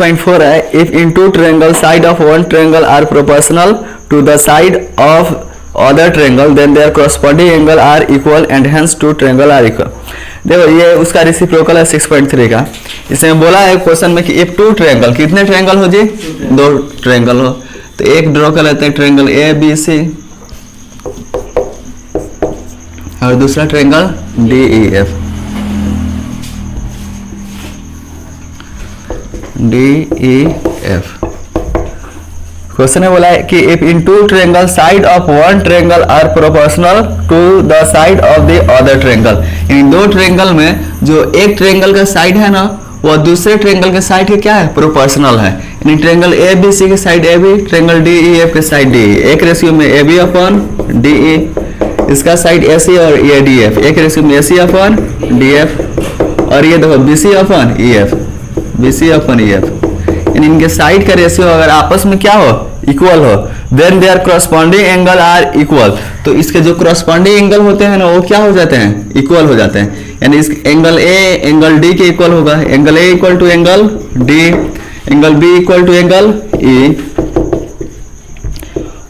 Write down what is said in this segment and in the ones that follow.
6.4 है, if in two triangle side of one triangle are proportional to the side of other triangle then their corresponding angle are equal and hence two triangle are equal. देखो ये उसका reciprocal है 6.3 का। इसमें बोला है question में कि इफ टू ट्रायंगल, कितने ट्रायंगल हो जी? दो ट्रायंगल हो, तो एक ड्रॉ कर लेते हैं ट्रायंगल ए बी सी और दूसरा triangle D E F. D E F question में बोला है कि if in two triangle side of one triangle are proportional to the side of the other triangle, इन दो ट्रायंगल में जो एक ट्रायंगल का साइड है ना वो दूसरे ट्रायंगल के साइड के क्या है? प्रोपोर्शनल है। यानी ट्रायंगल ए बी सी के side A B, triangle D E F के साइड डी, एक रेशियो में A B upon D E, इसका साइड ए सी और ये डी एफ, एक रेशियो में A C upon D F, और ये देखो B C upon E F, B C upon E F. यानी इनके साइड का रेशियो अगर आपस में क्या हो? इक्वल हो, then their corresponding angle are equal. तो इसके जो कॉरस्पॉन्डिंग एंगल होते हैं ना वो क्या हो जाते हैं? इक्वल हो जाते हैं। यानी इस एंगल ए एंगल डी के इक्वल होगा, angle A equal to angle D, angle B equal to angle E,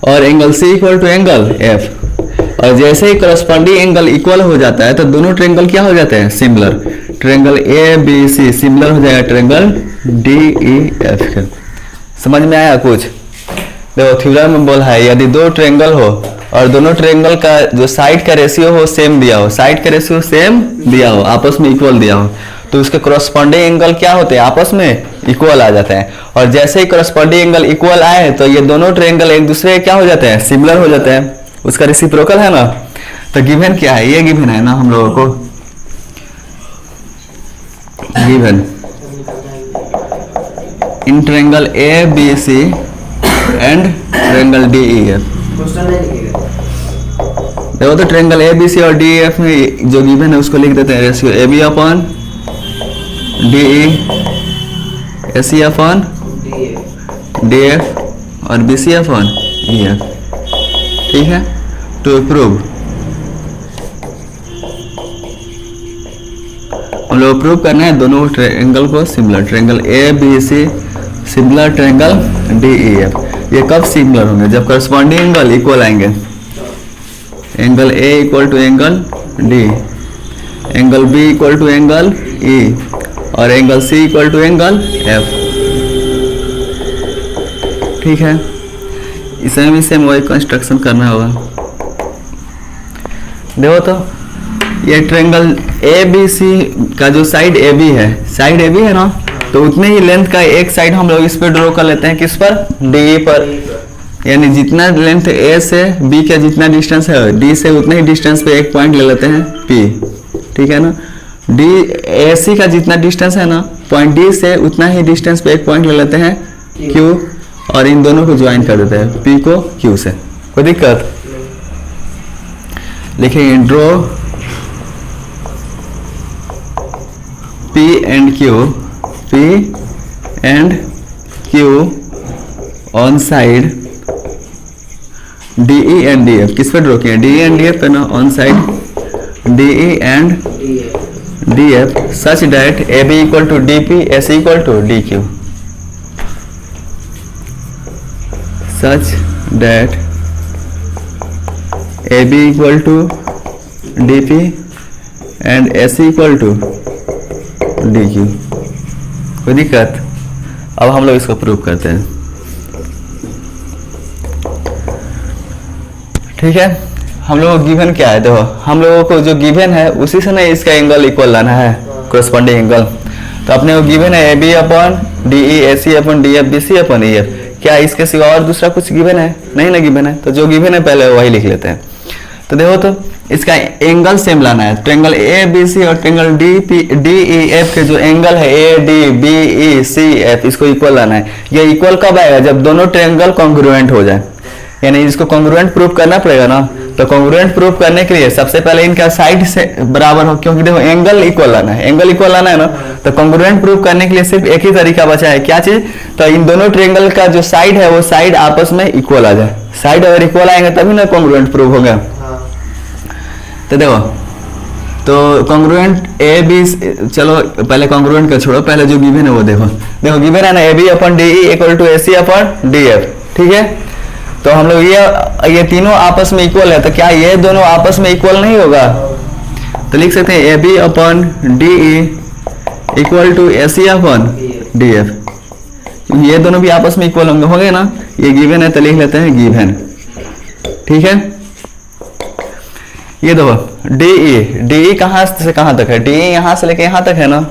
और angle C equal to angle F. और जैसे ही कॉरस्पॉन्डिंग एंगल इक्वल हो जाता है तो दोनों ट्रायंगल क्या हो जाते हैं? Similar. Triangle A B C similar हो जाएगा ट्रायंगल डी ई एफ के। समझ में आया कुछ? देखो थ्योरम में बोला है यदि दो ट्रायंगल हो और दोनों ट्रायंगल का जो साइड का रेशियो हो सेम दिया हो, साइड का रेशियो सेम दिया हो, आपस में इक्वल दिया हो, तो उसके कॉरस्पॉन्डिंग एंगल क्या होते हैं? आपस में इक्वल आ जाते हैं। और जैसे ही कॉरस्पॉन्डिंग एंगल इक्वल आए तो ये दोनों ट्रायंगल एक दूसरे क्या हो जाते हैं? सिमिलर हो जाते हैं। उसका रेसिप्रोकल है ना। तो गिवन क्या है? ये गिवन है ना हम लोगों को, given in triangle A B C and triangle D E F. देखो तो ट्रायंगल ए बी सी और डी ई एफ में जो गिवन है उसको लिख देते हैं ratio A B upon D E, A C upon D F और B C upon E F. ठीक है, टू प्रूव हम लोग प्रूव करना है दोनों ट्रायंगल को similar, triangle A B C similar triangle D E F. ये कब सिमिलर होंगे? जब करस्पॉन्डिंग एंगल इक्वल आएंगे, angle A equal to angle D, angle B equal to angle E, और angle C equal to angle F. ठीक है, इसमें भी सेम वही कंस्ट्रक्शन करना होगा। देखो तो ये ट्रायंगल ए बी सी का जो साइड ए बी है, साइड ए बी है ना, तो उतने ही लेंथ का एक साइड हम लोग इस पर ड्रॉ कर लेते हैं। किस पर? डी पर। यानी जितना लेंथ ए से बी का जितना डिस्टेंस है डी से उतने ही डिस्टेंस पे एक पॉइंट ले लेते हैं पी। ठीक है ना। डी ए सी का जितना डिस्टेंस है ना पॉइंट डी से उतना ही डिस्टेंस पे एक पॉइंट ले लेते हैं क्यू, और इन दोनों को ज्वाइन कर देते हैं पी को क्यू से। कोई दिक्कत? लिखेंगे draw P and Q, P and Q on side DE and DF। किस पे ड्रॉ किया? DE and DF पे ना, on side DE and DF such that AB equal to DP, AC equal to DQ, such that AB equal to DP and AC equal to DQ। कोई दिक्कत? अब हम लोग इसको प्रूव करते हैं। ठीक है, हम लोगों को गिवन क्या है? देखो हम लोगों को जो गिवन है उसी से ना इसका एंगल इक्वल लाना है, कॉरस्पॉन्डिंग एंगल। तो अपने को गिवन है A B upon D E, A C upon D F, B C upon E F. क्या इसके सिवा और दूसरा कुछ गिवन है? नहीं ना गिवन है, तो जो गिवन है पहले वही लिख लेते हैं। तो देखो तो इसका एंगल सेम लाना है। ट्रायंगल ए बी सी और ट्रायंगल डी ई एफ के जो एंगल है A D B E C F, इसको इक्वल लाना है। ये इक्वल कब आएगा? जब दोनों ट्रायंगल कॉन्ग्रुएंट हो जाए। यानी इसको कॉन्ग्रुएंट प्रूव करना पड़ेगा ना। तो कॉन्ग्रुएंट प्रूव करने के लिए सबसे पहले इनका साइड से बराबर हो, क्योंकि देखो एंगल इक्वल लाना है, एंगल इक्वल लाना है ना। तो कॉन्ग्रुएंट प्रूव करने के लिए सिर्फ एक ही तरीका बचा है। क्या चीज? तो इन दोनों ट्रायंगल का जो साइड है वो साइड आपस में इक्वल आ जाए। साइड अगर इक्वल आएंगे तभी ना कॉन्ग्रुएंट प्रूव होगा। तो देखो तो कॉन्ग्रुएंट ए बी, चलो पहले कॉन्ग्रुएंट का छोड़ो, पहले जो गिवन है वो देखो। देखो गिवन है ना A B upon D E equal to A C upon D F, ठीक है। तो हम लोग ये तीनों आपस में इक्वल है, तो क्या ये दोनों आपस में इक्वल नहीं होगा? तो लिख सकते हैं A B upon D E equal to A C upon D F, ये दोनों भी आपस में इक्वल होंगे ना। ये गिवन है तो लिख लेते हैं गिवन, ठीक है। ये देखो डी ई कहाँ से कहाँ तक है? डी ई यहाँ से लेके यहाँ तक है ना,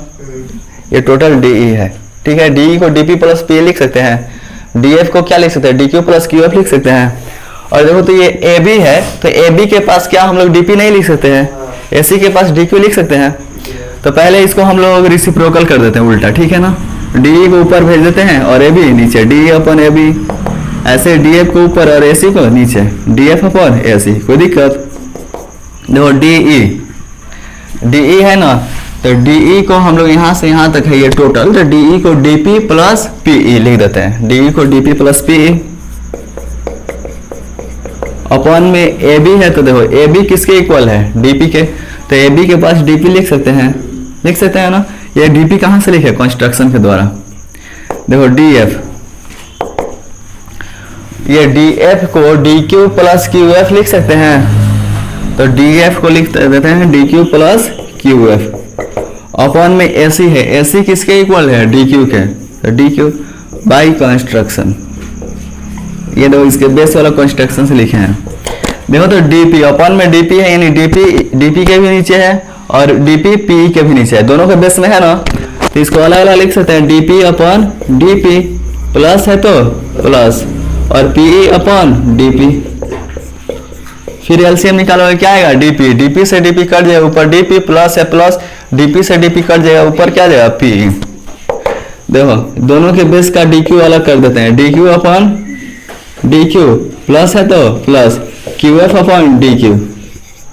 ये टोटल डी ई है, ठीक है। डी ई को डी पी प्लस पी लिख सकते हैं, डी एफ को क्या लिख सकते हैं? D Q plus Q F लिख सकते हैं। और देखो तो ये ए बी है, तो ए बी के पास क्या हम लोग डी पी नहीं लिख सकते हैं? ए सी के पास डी क्यू लिख सकते हैं। तो पहले इसको हम लोग रिसिप्रोकल कर देते हैं उल्टा, ठीक है ना। डी ई को ऊपर भेज देते हैं और ए बी नीचे, D E upon A B, ऐसे डी एफ को ऊपर और ए सी को नीचे, डी एफ अपन ए सी, कोई दिक्कत? देखो डी ई है ना, तो डी ई को हम लोग यहाँ से यहाँ तक है ये टोटल, तो डी ई को D P plus P E लिख देते हैं। डी ई को D P plus P E अपन में ए बी है, तो देखो ए बी किसके इक्वल है? डी पी के, तो ए बी के पास डी पी लिख सकते हैं ना। ये डी पी कहाँ से लिखे? कंस्ट्रक्शन के द्वारा। देखो डी एफ, ये डी एफ को D Q plus Q F लिख सकते हैं, तो डी एफ को लिख देते हैं D Q plus Q F. अपन में ए सी है, ए सी किसके इक्वल है? डी क्यू के, तो डी क्यू बाई कंस्ट्रक्शन, ये देखो इसके बेस वाला कंस्ट्रक्शन से लिखे हैं। देखो तो डीपी, अपन में डीपी है, यानी डीपी के भी नीचे है और डीपी पी के भी नीचे है, दोनों के बेस में है ना। तो इसको अलग अलग लिख सकते हैं, डीपी अपन डीपी प्लस है तो प्लस, और पीई अपन डीपी। फिर एलसीएम निकालोगे क्या आएगा? डीपी, डीपी से डीपी कट जाएगा ऊपर, डीपी प्लस है प्लस, डीपी से डीपी कट जाएगा ऊपर, क्या जाएगा? पी। देखो दोनों के बेस का डीक्यू अलग कर देते हैं, डीक्यू अपन डीक्यू प्लस है तो plus, Q F upon DQ,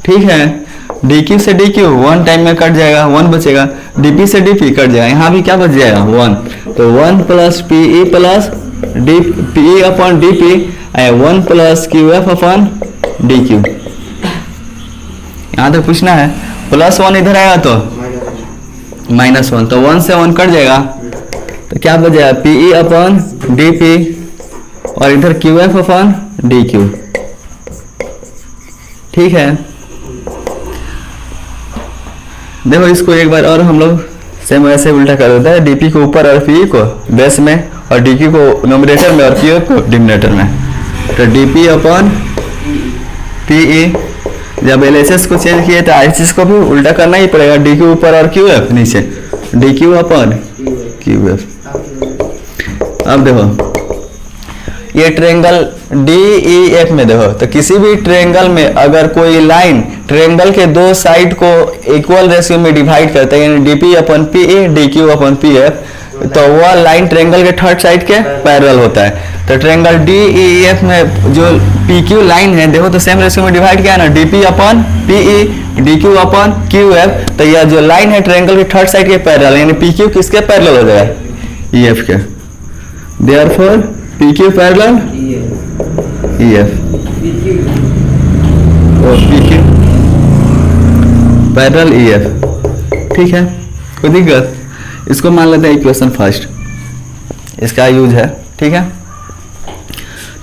ठीक है। डीक्यू से डीक्यू वन टाइम में कट जाएगा, वन बचेगा, डीपी से डीपी कट जाएगा, यहाँ भी क्या बच जाएगा? वन। तो one plus PE plus D P upon DP, one plus Q F upon D Q. यहाँ तो पूछना है, प्लस वन इधर आएगा तो माइनस वन, तो वन से वन कट जाएगा, तो क्या बच जाएगा? पीई अपन डी पी और इधर Q F upon D Q, ठीक है। देखो इसको एक बार और हम लोग सेम ऐसे उल्टा कर देते हैं, डीपी को ऊपर और पीई को बेस में, और डीक्यू को न्यूमरेटर में और क्यू एफ को डिनोमिनेटर में। तो डीपी अपन पीई, जब एलएचएस को चेंज किए तो आरएचएस को भी उल्टा करना ही पड़ेगा, डी क्यू ऊपर और क्यू एफ नीचे, D Q upon Q F. अब देखो ये ट्रायंगल डी ई एफ में देखो, तो किसी भी ट्रायंगल में अगर कोई लाइन ट्रायंगल के दो साइड को इक्वल रेशियो में डिवाइड करते हैं, यानी DP upon PE D Q अपन पी एफ, तो वह लाइन ट्रायंगल के थर्ड साइड के पैरेलल होता है। तो ट्रायंगल डी ई एफ में जो पी क्यू लाइन है, देखो तो सेम रेशियो में डिवाइड किया है ना, DP upon PE D Q upon Q F, तो यह जो लाइन है ट्रायंगल के थर्ड साइड के पैरेलल, यानी पी क्यू किसके पैरेलल हो जाएगा? ई एफ के। Therefore P Q parallel E F, और P Q parallel E F, ठीक है, कोई दिक्कत? इसको मान लेते हैं इक्वेशन फर्स्ट, इसका यूज है, ठीक है।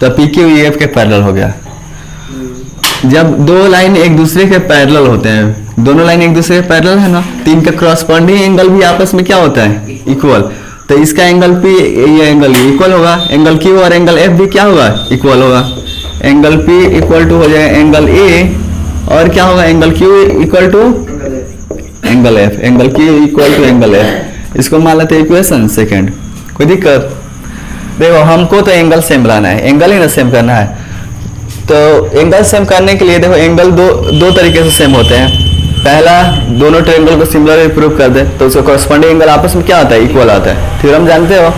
तो पी क्यू ई एफ के पैरेलल हो गया। जब दो लाइन एक दूसरे के पैरेलल होते हैं, दोनों लाइन एक दूसरे के पैरेलल है ना, तो इनका क्रॉसपोंडिंग एंगल भी आपस में क्या होता है? इक्वल। तो इसका एंगल पी, ये एंगल इक्वल होगा, एंगल क्यू और एंगल एफ भी क्या होगा? इक्वल होगा। एंगल पी इक्वल टू हो जाएगा एंगल ए, और क्या होगा? Angle Q equal to angle F, angle Q equal to angle F. इसको मान लेते हैं इक्वेशन सेकंड, कोई दिक्कत? देखो हमको तो एंगल सेम लाना है, एंगल ही ना सेम करना है। तो एंगल सेम करने के लिए देखो एंगल दो तरीके से सेम होते हैं। पहला, दोनों ट्रायंगल को सिमिलर प्रूव कर दे तो उसका कॉरस्पॉन्डिंग एंगल आपस में क्या आता है? इक्वल आता है। थ्योरम जानते हो?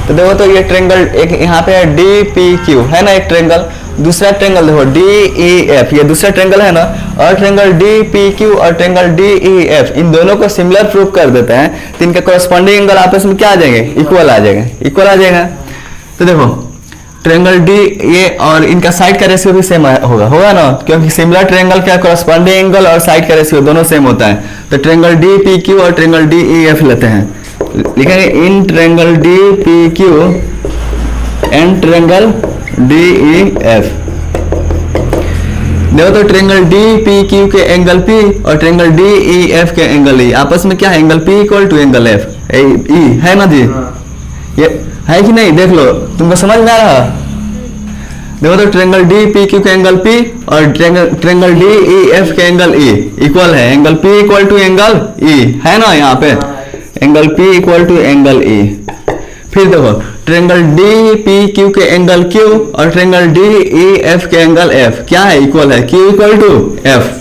तो देखो तो ये ट्रायंगल एक यहाँ पे है डी पी क्यू है ना एक ट्रायंगल, दूसरा ट्रायंगल देखो डी ई एफ, ये दूसरा ट्रायंगल है ना, और ट्रायंगल डी पी क्यू और ट्रायंगल डी ई एफ, इन दोनों को सिमिलर प्रूव कर देते हैं, तो इनका कॉरस्पॉन्डिंग एंगल आपस में क्या आ जाएंगे? इक्वल आ जाएगा, इक्वल आ जाएगा। तो देखो ट्रायंगल डी ये और इनका साइड का रेशियो भी सेम होगा ना, क्योंकि सिमिलर ट्रायंगल का कॉरस्पॉन्डिंग एंगल और साइड का रेशियो दोनों सेम होता है। तो ट्रायंगल डी पी क्यू और ट्रायंगल डी ई एफ लेते हैं, लिखेंगे in triangle D P Q and triangle D E F. देखो तो ट्रायंगल डी पी क्यू के एंगल पी और ट्रायंगल डी ई एफ के एंगल ई आपस में क्या है, angle P equal to angle F E है ना जी। ये है कि नहीं, देख लो तुमको समझ में आ रहा। देखो तो ट्रायंगल डी पी क्यू के एंगल पी और ट्रायंगल डी ई एफ के एंगल ई इक्वल है, angle P equal to angle E है ना, यहाँ पे angle P equal to angle E. फिर देखो ट्रायंगल डी पी क्यू के एंगल क्यू और ट्रायंगल डी ई एफ के एंगल एफ क्या है, इक्वल है, Q equal to F,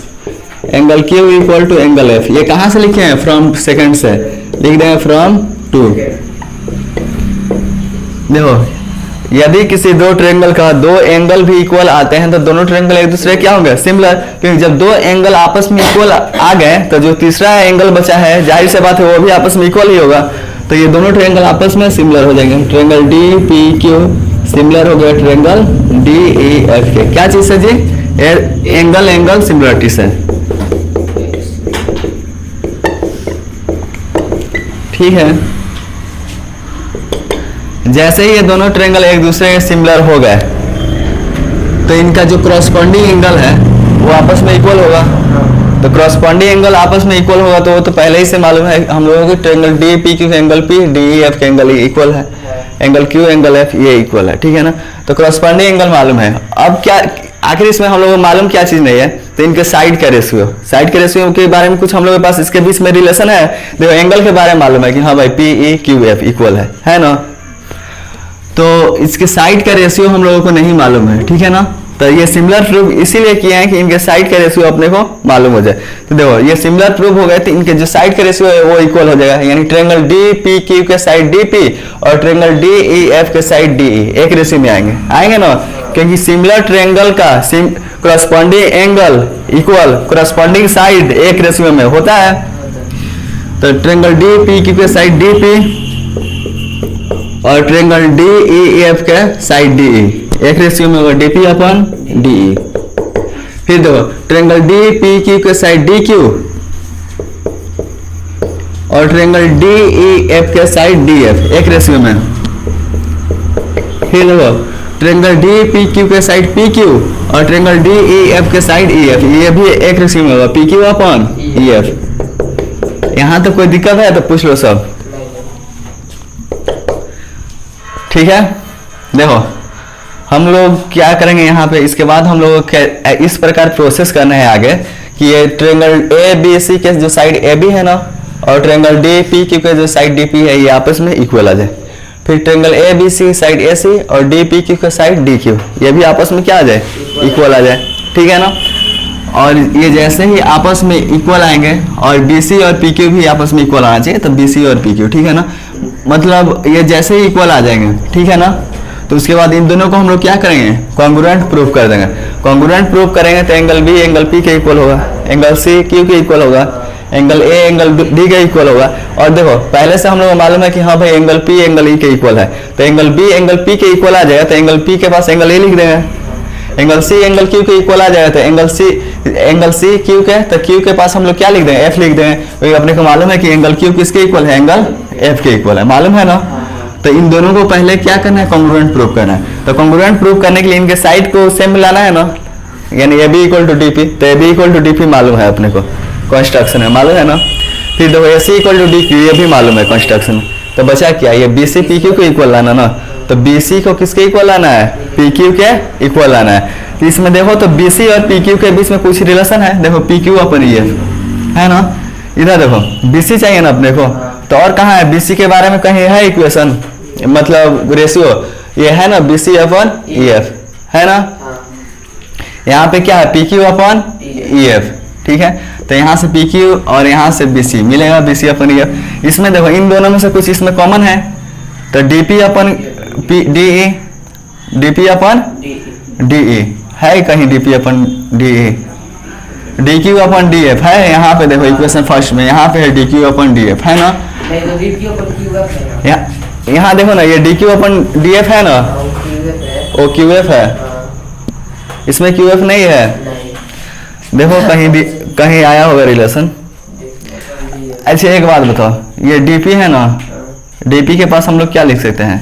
angle Q equal to angle F. ये कहां से लिखे हैं, फ्रॉम सेकंड से लिख देंगे, फ्रॉम टू। देखो यदि किसी दो ट्रायंगल का दो एंगल भी इक्वल आते हैं तो दोनों ट्रायंगल एक दूसरे क्या होंगे, सिमिलर, क्योंकि जब दो एंगल आपस में इक्वल आ गए तो जो तीसरा एंगल बचा है जाहिर सी बात है वो भी आपस में इक्वल ही होगा, तो ये दोनों ट्रायंगल आपस में सिमिलर हो जाएंगे। Triangle D P Q similar हो गया ट्रायंगल डी ई एफ के, क्या चीज है जी, एंगल एंगल सिमिलरिटी से, ठीक है। जैसे ही ये दोनों ट्रायंगल एक दूसरे के सिमिलर हो गए तो इनका जो कॉरस्पॉन्डिंग एंगल है वो आपस में इक्वल होगा। तो कॉरस्पॉन्डिंग एंगल आपस में इक्वल होगा तो वो तो पहले ही से मालूम है हम लोगों को, triangle D P Q angle P D E F के एंगल इक्वल है, एंगल क्यू एंगल एफ ये इक्वल है, ठीक है ना। तो कॉरस्पॉन्डिंग एंगल मालूम है। अब क्या आखिर इसमें हम लोगों को मालूम क्या चीज नहीं है, तो इनके साइड का रेशियो, साइड के रेशियो के बारे में कुछ हम लोगों के पास इसके बीच में रिलेशन है। देखो एंगल के बारे में मालूम है कि हाँ भाई P E Q F equal है ना, तो इसके साइड का रेशियो हम लोगों को नहीं मालूम है, ठीक है ना। तो ये सिमिलर प्रूफ इसीलिए किए हैं कि इनके साइड का रेशियो अपने को मालूम हो जाए। तो देखो ये सिमिलर प्रूफ हो गए तो इनके जो साइड का रेशियो है वो इक्वल हो जाएगा, यानी ट्रायंगल डी पी क्यू के साइड डी पी और ट्रायंगल डी ई एफ के साइड डी ई एक रेशियो में आएंगे ना, क्योंकि सिमिलर ट्रायंगल का corresponding angle equal corresponding side एक रेशियो में होता है। तो ट्रायंगल डी पी क्यू के साइड डी पी और ट्रायंगल डी ई एफ के साइड डी ई एक रेशियो में होगा, डीपी अपन डी ई। फिर देखो ट्रायंगल डी पी क्यू के साइड डी क्यू और ट्रायंगल डी ई एफ के साइड डी एफ एक रेशियो में। फिर देखो ट्रायंगल डी पी क्यू के साइड पी क्यू और ट्रायंगल डी ई एफ के साइड ई एफ, ये भी एक रेशियो में होगा, P Q upon E F. यहां तो कोई दिक्कत है तो पूछ लो सब, ठीक है। देखो हम लोग क्या करेंगे यहाँ पे, इसके बाद हम लोग इस प्रकार प्रोसेस करना है आगे कि ये ट्रायंगल ए बी सी के जो साइड ए बी है ना और ट्रायंगल डी पी क्यू के जो साइड डी पी है ये आपस में इक्वल आ जाए। फिर triangle A B C side A C और डी पी क्यू के साइड डी क्यू ये भी आपस में क्या आ जाए, इक्वल आ जाए, ठीक है ना। और ये जैसे ही आपस में इक्वल आएंगे और बी सी और पी क्यू भी आपस में इक्वल आना चाहिए, तो बी सी और पी क्यू, ठीक है ना, मतलब ये जैसे ही इक्वल आ जाएंगे, ठीक है ना। तो उसके बाद इन दोनों को हम लोग क्या करेंगे, कॉन्ग्रुएंट प्रूफ कर देंगे। कॉन्ग्रुएंट प्रूफ करेंगे तो एंगल बी एंगल पी के इक्वल होगा, एंगल सी क्यू के इक्वल होगा, एंगल ए एंगल डी के इक्वल होगा। और देखो पहले से हम लोग को मालूम है कि हाँ भाई एंगल पी एंगल ई के इक्वल है, तो एंगल बी एंगल पी के इक्वल आ जाएगा तो एंगल पी के पास एंगल ए लिख देंगे, एंगल सी एंगल क्यू के इक्वल आ जाएगा तो एंगल सी क्यू के, तो क्यू के पास हम लोग क्या लिख देंगे, एफ लिख देंगे, क्योंकि अपने को मालूम है कि एंगल क्यू किसके इक्वल है, एंगल एफ के इक्वल है, मालूम है ना। तो इन दोनों को पहले क्या करना है, कॉन्ग्रुएंट प्रूफ करना है। तो कॉन्ग्रुएंट प्रूफ करने के लिए इनके साइड को सेम मिलाना है ना, यानी A B equal to D P, तो A B equal to D P मालूम है अपने को, कंस्ट्रक्शन है मालूम है ना। फिर देखो ए C equal to D Q ये भी मालूम है कंस्ट्रक्शन, तो बचा क्या, ये बी सी पी क्यू को इक्वल लाना ना, तो बी सी को किसके इक्वल लाना है, पी क्यू के इक्वल लाना है। तो इसमें देखो तो बी सी और पी क्यू के बीच में कुछ रिलेशन है, देखो P Q upon E F है ना, इधर देखो बी सी चाहिए ना अपने को, तो और कहाँ है, बी सी के बारे में कहीं है इक्वेशन, मतलब रेशियो ये है ना, B C upon E F है ना। यहाँ पे क्या है, P Q upon E F, ठीक है। तो यहाँ से पी क्यू और यहाँ से बी सी मिलेगा, B C upon E F. इसमें देखो इन दोनों में से कुछ इसमें कॉमन है, तो डी पी अपन डी ई, डी पी अपन डी ई है कहीं, डी पी अपन डी ई, डी क्यू अपन डी एफ है यहाँ पे, देखो इक्वेशन फर्स्ट में यहाँ पे है डी क्यू अपन डी एफ है ना, यहाँ देखो ना ये डी क्यू अपन डी एफ है ना, ओ क्यू एफ है, इसमें क्यू एफ नहीं है। देखो कहीं भी कहीं आया होगा रिलेशन। अच्छा एक बात बताओ, ये डीपी है ना, डीपी के पास हम लोग क्या लिख सकते हैं?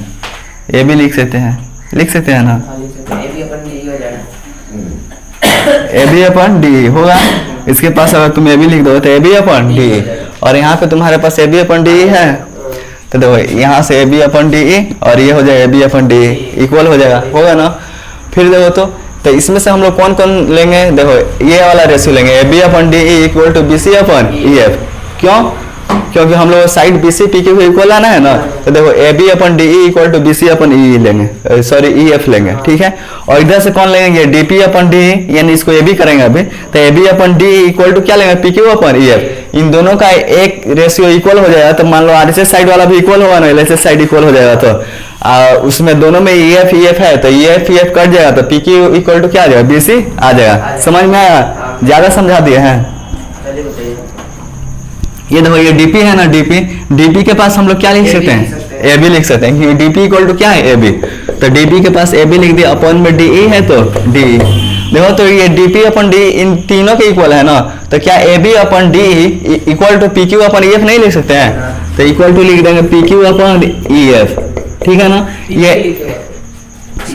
ए बी लिख सकते हैं, लिख सकते हैं ना, ए बी अपन डी होगा। इसके पास अगर तुम ए बी लिख दो तो ए बी अपन डी, और यहाँ पे तुम्हारे पास ए बी अपन डी है, तो देखो यहाँ से ए बी अपन डी और ये हो जाएगा A B upon D, equal हो जाएगा, होगा ना। फिर देखो तो इसमें से हम लोग कौन कौन लेंगे? देखो ये वाला रेशियो लेंगे, A B upon D equal to B C upon E F. क्यों? क्योंकि हम लोग side B C P Q को इक्वल आना है ना, तो देखो A B upon D equal to B C upon E लेंगे, सॉरी ई एफ लेंगे, ठीक है। और इधर से कौन लेंगे? डी पी अपन डी, यानी इसको ए बी करेंगे अभी, तो A B upon D equal to क्या लेंगे? P Q upon E F. इन दोनों का एक रेशियो इक्वल हो जाएगा, तो मान लो आर एस एस साइड वाला भी इक्वल होगा ना, L S S side equal हो जाएगा, तो उसमें दोनों में ई एफ है, तो ई एफ कट जाएगा, तो पी क्यू इक्वल टू क्या आ जाएगा? बी सी आ जाएगा। समझ में आया? ज्यादा समझा दिए हैं। ये देखो ये डीपी है ना, डीपी के पास हम लोग क्या लिख सकते हैं? ए बी लिख सकते हैं, क्योंकि डीपी इक्वल टू क्या है? A B. तो डीपी के पास ए बी लिख दिया, अपन में डी ई है तो डी। देखो तो ये डीपी अपन डी इन तीनों के इक्वल है ना, तो क्या A B upon D equal to P Q upon E F नहीं लिख सकते हैं? तो इक्वल टू लिख देंगे P Q upon E F, ठीक है ना। ये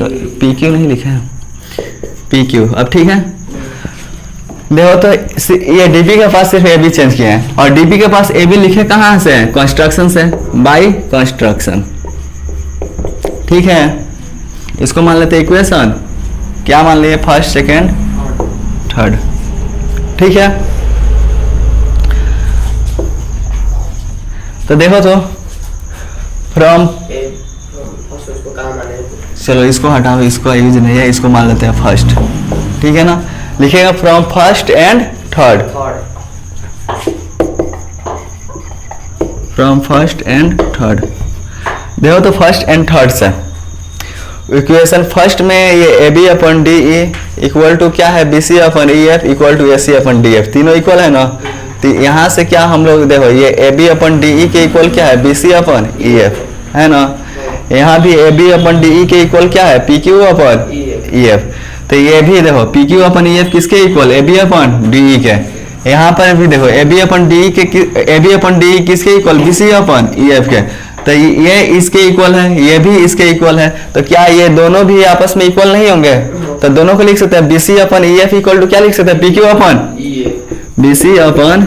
पी क्यू नहीं लिखा है, पी क्यू, अब ठीक है। देखो तो ये डीपी के पास सिर्फ ए बी चेंज किया है, और डीपी के पास ए बी लिखे कहाँ से? कंस्ट्रक्शन से, बाय कंस्ट्रक्शन, ठीक है। इसको मान लेते इक्वेशन, क्या मान लिए? फर्स्ट, सेकेंड, थर्ड, ठीक है। तो देखो तो फ्रॉम, चलो इसको हटाओ, इसको यूज नहीं है, इसको मान लेते हैं फर्स्ट, ठीक है ना। लिखेगा from first and third, from first and third. देखो तो फर्स्ट एंड थर्ड से इक्वेशन फर्स्ट में ये A B upon D equal to क्या है? B C upon E F equal to A C upon D F, तीनों equal है ना। तो यहाँ से क्या हम लोग देखो, ये A B upon D E के इक्वल क्या है? B C upon E F, है ना। यहाँ भी ए बी अपन डी ई के इक्वल क्या है? P Q upon E F. तो ये भी देखो P Q upon E F किसके equal? A B upon D E के। यहाँ पर भी देखो ए बी अपन डी ई किसके equal? B C upon E F के। तो ये इसके इक्वल है, ये भी इसके इक्वल है, तो क्या ये दोनों भी आपस में इक्वल नहीं होंगे? तो दोनों को लिख सकते हैं B C upon E F equal to क्या लिख सकते हैं? P Q upon B C upon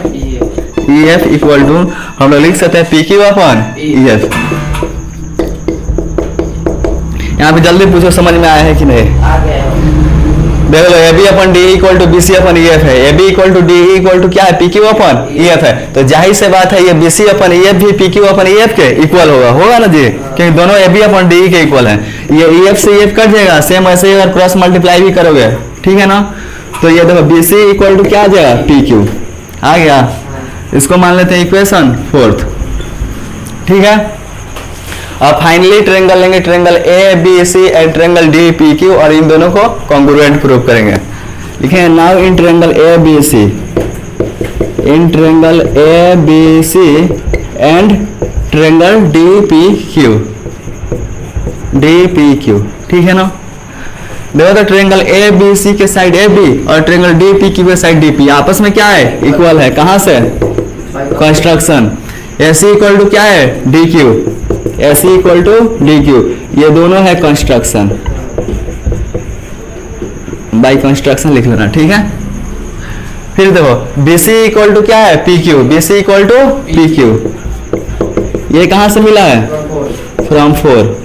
E F equal to हम लोग लिख सकते हैं P Q upon E F. यहाँ पे जल्दी पूछो समझ में आया है कि नहीं? देख लो A B upon D equal to B C upon E F है, A B equal to D equal to क्या है? P Q upon E F है। तो जाहिर से बात है ये B C upon E F भी P Q upon E F के इक्वल होगा ना जी, क्योंकि दोनों ए बी अपन डी के इक्वल है। ये ई एफ से ई एफ कट जाएगा, सेम ऐसे ही अगर क्रॉस मल्टीप्लाई भी करोगे, ठीक है ना। तो ये देखो बी सी इक्वल टू क्या आ जाएगा? पी क्यू आ गया। इसको मान लेते हैं इक्वेशन फोर्थ, ठीक है। अब फाइनली ट्रायंगल लेंगे, triangle A B C and triangle D P Q, और इन दोनों को कॉन्ग्रुएंट प्रूव करेंगे। लिखेंगे now in triangle A B C, in triangle A B C and triangle D P Q, ठीक है ना। देखो तो ट्रायंगल ए बी सी के साइड ए बी और ट्रायंगल डी पी क्यू के साइड डी पी आपस में क्या है? इक्वल है। कहाँ से? Construction. A C equal to क्या है? D Q, A C equal to D Q, ये दोनों है कंस्ट्रक्शन, बाय कंस्ट्रक्शन लिख लेना, ठीक है। फिर देखो बी सी इक्वल टू क्या है? P Q, B C equal to P Q, ये कहां से मिला है? फ्रॉम 4।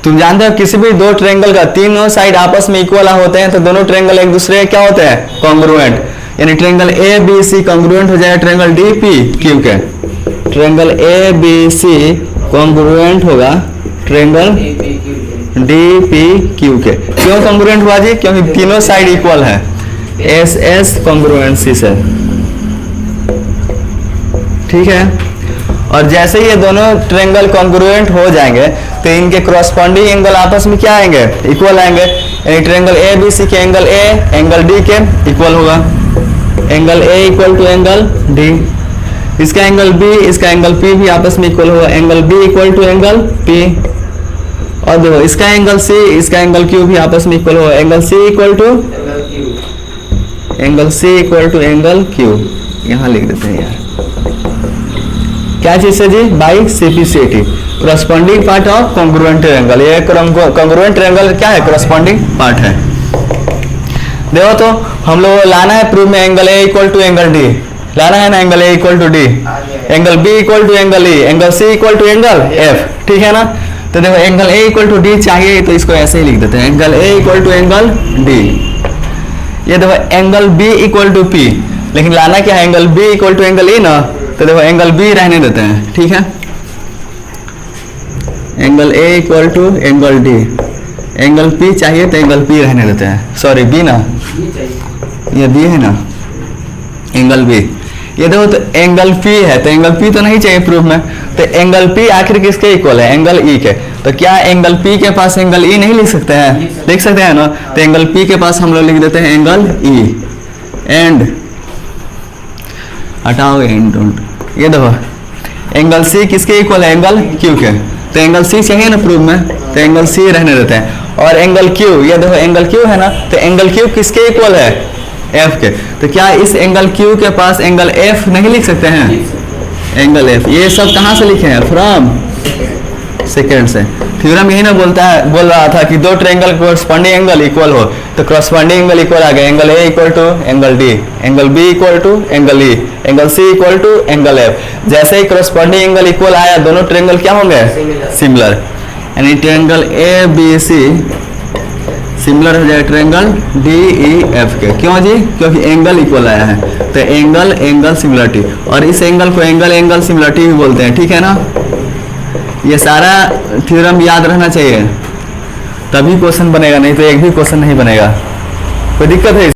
तुम जानते हो किसी भी दो ट्रायंगल का तीनों साइड आपस में इक्वल होते हैं, तो दोनों ट्रायंगल एक दूसरे क्या होते हैं? कॉन्ग्रुएंट। यानी triangle A B C congruent हो जाएगा ट्रायंगल डी पी क्यू के। Triangle A B C congruent होगा ट्रायंगल डी पी क्यू के। क्यों कॉन्ग्रुएंट हुआ जी? क्योंकि तीनों साइड इक्वल है, एस एस कॉन्ग्रुएंसी से, ठीक है। और जैसे ही ये दोनों ट्रायंगल कॉन्ग्रुएंट हो जाएंगे तो इनके क्रॉसपॉन्डिंग एंगल आपस में क्या आएंगे? इक्वल आएंगे। यानी ट्रायंगल ए बी सी के एंगल ए एंगल डी के इक्वल होगा, angle A equal to angle D, इसका एंगल बी इसका एंगल पी भी आपस में इक्वल होगा, angle B equal to angle P, और देखो इसका एंगल सी इसका एंगल क्यू भी आपस में इक्वल हो, angle C equal to angle Q, यहाँ लिख देते हैं यार। क्या चीज है जी? By CPCT, corresponding part of congruent triangle. ये कॉन्ग्रुएंट ट्रायंगल क्या है? करस्पॉन्डिंग पार्ट है। देखो तो हम लोग लाना है प्रूफ में angle A equal to angle D, लाना है ना, angle A equal to D, angle B equal to angle E, angle C equal to angle F, ठीक है ना। तो देखो angle A equal to D चाहिए तो इसको ऐसे ही लिख देते हैं, angle A equal to angle D. ये देखो angle B equal to P, लेकिन लाना क्या है? Angle B equal to angle ई ना, तो देखो एंगल बी रहने देते हैं, ठीक है। Angle A equal to angle D, angle P चाहिए तो एंगल पी रहने देते हैं, सॉरी बी ना, ये बी है ना, एंगल बी। ये देखो तो एंगल पी है तो एंगल पी तो नहीं चाहिए प्रूफ में, तो एंगल पी आखिर किसके इक्वल है? एंगल ई के। तो क्या एंगल पी के पास एंगल ई नहीं लिख सकते हैं? लिख सकते हैं ना। तो एंगल पी के पास हम लोग लिख देते हैं एंगल ई, एंड हटाओ एंड डोंट। ये देखो एंगल सी किसके इक्वल है? एंगल क्यू के। तो एंगल सी चाहिए ना प्रूफ में, तो एंगल सी रहने देते हैं। और एंगल क्यू, ये देखो एंगल क्यू है ना, तो एंगल क्यू किसके इक्वल है? एफ के। तो क्या इस एंगल क्यू के पास एंगल एफ नहीं लिख सकते हैं? Angle F. ये सब कहाँ से लिखे हैं? फ्रॉम सेकेंड से। थ्योरम यही ना बोल रहा था कि दो ट्रायंगल कॉरस्पॉन्डिंग एंगल इक्वल हो, तो कॉरस्पॉन्डिंग एंगल इक्वल आ गया, angle A equal to angle D, angle B equal to angle E, angle C equal to angle F. जैसे ही कॉरस्पॉन्डिंग एंगल इक्वल आया, दोनों ट्रायंगल क्या होंगे? सिमिलर। यानी triangle A B C similar हो जाएगा ट्रायंगल डी ई एफ के। क्यों जी? क्योंकि एंगल इक्वल आया है, तो एंगल सिमिलरिटी, और इस एंगल को एंगल सिमिलरिटी भी बोलते हैं, ठीक है ना। ये सारा थ्योरम याद रहना चाहिए, तभी क्वेश्चन बनेगा, नहीं तो एक भी क्वेश्चन नहीं बनेगा। कोई दिक्कत है?